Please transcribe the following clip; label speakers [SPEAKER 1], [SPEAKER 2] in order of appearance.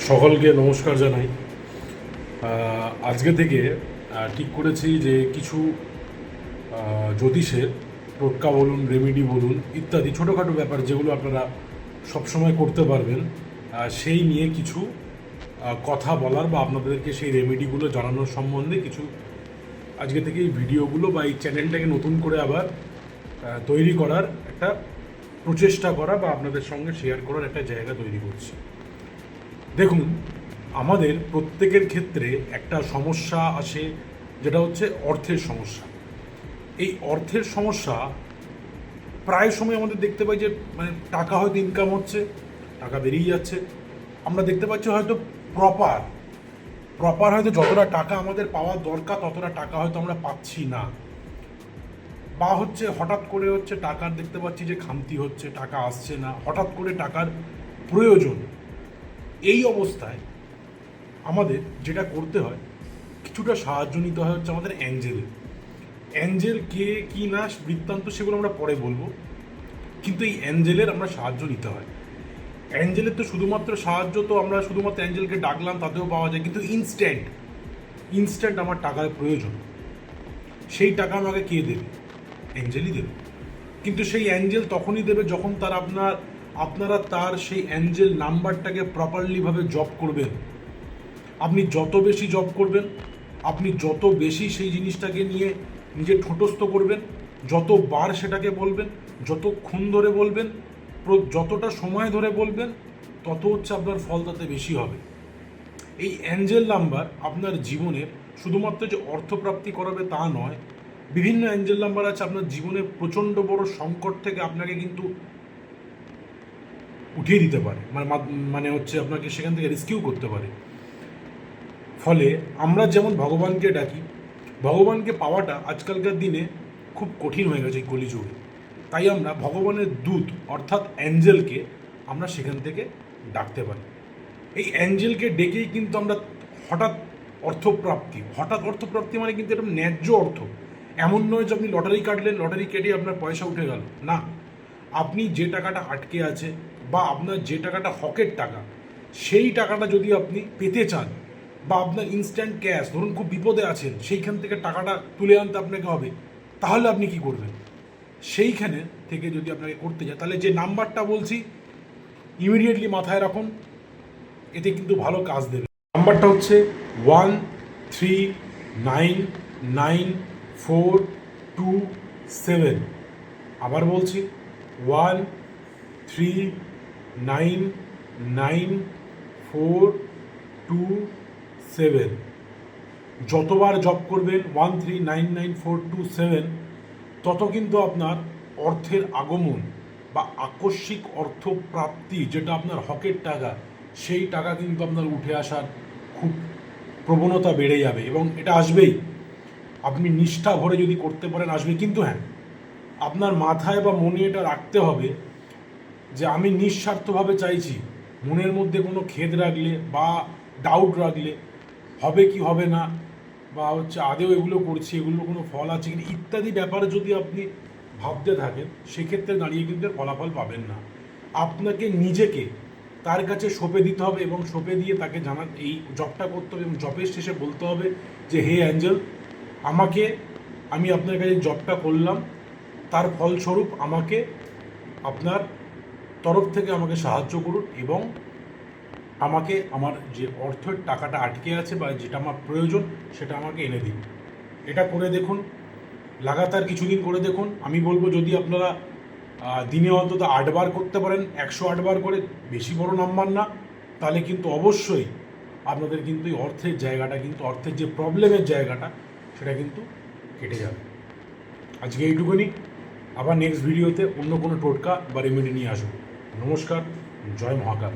[SPEAKER 1] সকলকে নমস্কার জানাই। আজকে থেকে ঠিক করেছি যে কিছু জ্যোতিষের টোটকা বলুন, রেমেডি বলুন ইত্যাদি ছোটোখাটো ব্যাপার যেগুলো আপনারা সবসময় করতে পারবেন, সেই নিয়ে কিছু কথা বলার বা আপনাদেরকে সেই রেমেডিগুলো জানানোর সম্বন্ধে কিছু আজকে থেকে এই ভিডিওগুলো বা এই চ্যানেলটাকে নতুন করে আবার তৈরি করার একটা প্রচেষ্টা করা বা আপনাদের সঙ্গে শেয়ার করার একটা জায়গা তৈরি করছি। দেখুন, আমাদের প্রত্যেকের ক্ষেত্রে একটা সমস্যা আসে, যেটা হচ্ছে অর্থের সমস্যা। এই অর্থের সমস্যা প্রায় সময় আমাদের দেখতে পাই যে টাকা হয়তো ইনকাম হচ্ছে, টাকা বেরিয়ে যাচ্ছে, আমরা দেখতে পাচ্ছি হয়তো প্রপার হয়তো যতটা টাকা আমাদের পাওয়ার দরকার ততটা টাকা হয়তো আমরা পাচ্ছি না, বা হচ্ছে হঠাৎ করে হচ্ছে টাকার দেখতে পাচ্ছি যে খামতি হচ্ছে, টাকা আসছে না, হঠাৎ করে টাকার প্রয়োজন। এই অবস্থায় আমাদের যেটা করতে হয়, কিছুটা সাহায্য নিতে হয় হচ্ছে আমাদের অ্যাঞ্জেল কে কি না বৃত্তান্ত সেগুলো আমরা পরে বলবো, কিন্তু এই অ্যাঞ্জেলের আমরা সাহায্য নিতে হয়। অ্যাঞ্জেলের তো শুধুমাত্র সাহায্য তো আমরা শুধুমাত্র অ্যাঞ্জেলকে ডাকলাম তাতেও পাওয়া যায়, কিন্তু ইনস্ট্যান্ট আমার টাকার প্রয়োজন, সেই টাকা আমাকে কে দেবে? অ্যাঞ্জেলই দেবে। কিন্তু সেই অ্যাঞ্জেল তখনই দেবে যখন আপনারা তার সেই অ্যাঞ্জেল নাম্বারটাকে প্রপারলিভাবে জব করবেন। আপনি যত বেশি জব করবেন, আপনি যত বেশি সেই জিনিসটাকে নিয়ে নিজে ঠোঁটস্থ করবেন, যতবার সেটাকে বলবেন, যতক্ষণ ধরে বলবেন, যতটা সময় ধরে বলবেন, তত হচ্ছে আপনার ফল তাতে বেশি হবে। এই অ্যাঞ্জেল নাম্বার আপনার জীবনের শুধুমাত্র যে অর্থপ্রাপ্তি করাবে তা নয়, বিভিন্ন অ্যাঞ্জেল নাম্বার আছে আপনার জীবনের প্রচণ্ড বড় সংকট থেকে আপনাকে কিন্তু উঠিয়ে দিতে পারে, মানে হচ্ছে আপনাকে সেখান থেকে রেস্কিউ করতে পারে। ফলে আমরা যেমন ভগবানকে ডাকি, ভগবানকে পাওয়াটা আজকালকার দিনে খুব কঠিন হয়ে গেছে এই কলিযুগে। তাই আমরা ভগবানের দূত অর্থাৎ অ্যাঞ্জেলকে আমরা সেখান থেকে ডাকতে পারি। এই অ্যাঞ্জেলকে ডেকেই কিন্তু আমরা হঠাৎ অর্থপ্রাপ্তি মানে কিন্তু এটা ন্যায্য অর্থ। এমন নয় যে আপনি লটারি কাটলেন, লটারি কেটে আপনার পয়সা উঠে গেল, না। আপনি যে টাকাটা আটকে আছে বা আপনার যে টাকাটা হকের টাকা, সেই টাকাটা যদি আপনি পেতে চান, বা আপনার ইনস্ট্যান্ট ক্যাশ, ধরুন খুব বিপদে আছেন, সেইখান থেকে টাকাটা তুলে আনতে আপনাকে হবে, তাহলে আপনি কি করবেন? সেইখানে থেকে যদি আপনাকে করতে যায়, তাহলে যে নাম্বারটা বলছি ইমিডিয়েটলি মাথায় রাখুন, এতে কিন্তু ভালো কাজ দেবে। নাম্বারটা হচ্ছে 1399427। আবার বলছি 1399427। যতবার জব করবেন 1399427, তত কিন্তু আপনার অর্থের আগমন বা আকস্মিক অর্থ প্রাপ্তি, যেটা আপনার হকের টাকা, সেই টাকা কিন্তু আপনার উঠে আসার খুব প্রবণতা বেড়ে যাবে, এবং এটা আসবেই। আপনি নিষ্ঠা ভরে যদি করতে পারেন আসবে। কিন্তু হ্যাঁ, আপনার মাথায় বা মনে এটা রাখতে হবে যে আমি নিঃস্বার্থভাবে চাইছি। মনের মধ্যে কোনো খেদ রাখলে বা ডাউট রাখলে, হবে কি হবে না, বা হচ্ছে আদেও এগুলো করছি, এগুলো কোনো ফল আছে কিনা ইত্যাদি ব্যাপারে যদি আপনি ভাবতে থাকেন, সেক্ষেত্রে দাঁড়িয়ে কিন্তু ফলাফল পাবেন না। আপনাকে নিজেকে তার কাছে সঁপে দিতে হবে, এবং সঁপে দিয়ে তাকে এই জবটা করতে হবে, এবং জবের শেষে বলতে হবে যে হে অ্যাঞ্জেল, আমি আপনার কাছে জবটা করলাম, তার ফলস্বরূপ আমাকে আপনার তরফ থেকে আমাকে সাহায্য করুন, এবং আমাকে আমার যে অর্থের টাকাটা আটকে আছে বা যেটা আমার প্রয়োজন সেটা আমাকে এনে দিন। এটা করে দেখুন, লাগাতার কিছুদিন করে দেখুন। আমি বলবো যদি আপনারা দিনে অন্তত 8 বার করতে পারেন, 108 বার করে, বেশি বড় নাম্বার না, তাহলে কিন্তু অবশ্যই আপনাদের কিন্তু এই অর্থের জায়গাটা, কিন্তু অর্থের যে প্রবলেমের জায়গাটা, সেটা কিন্তু কেটে যাবে। আজকে এইটুকুনি। আবার নেক্সট ভিডিওতে অন্য কোনো টোটকা বা রেমেডি নিয়ে আসবো। নমস্কার, জয় মহাকাল।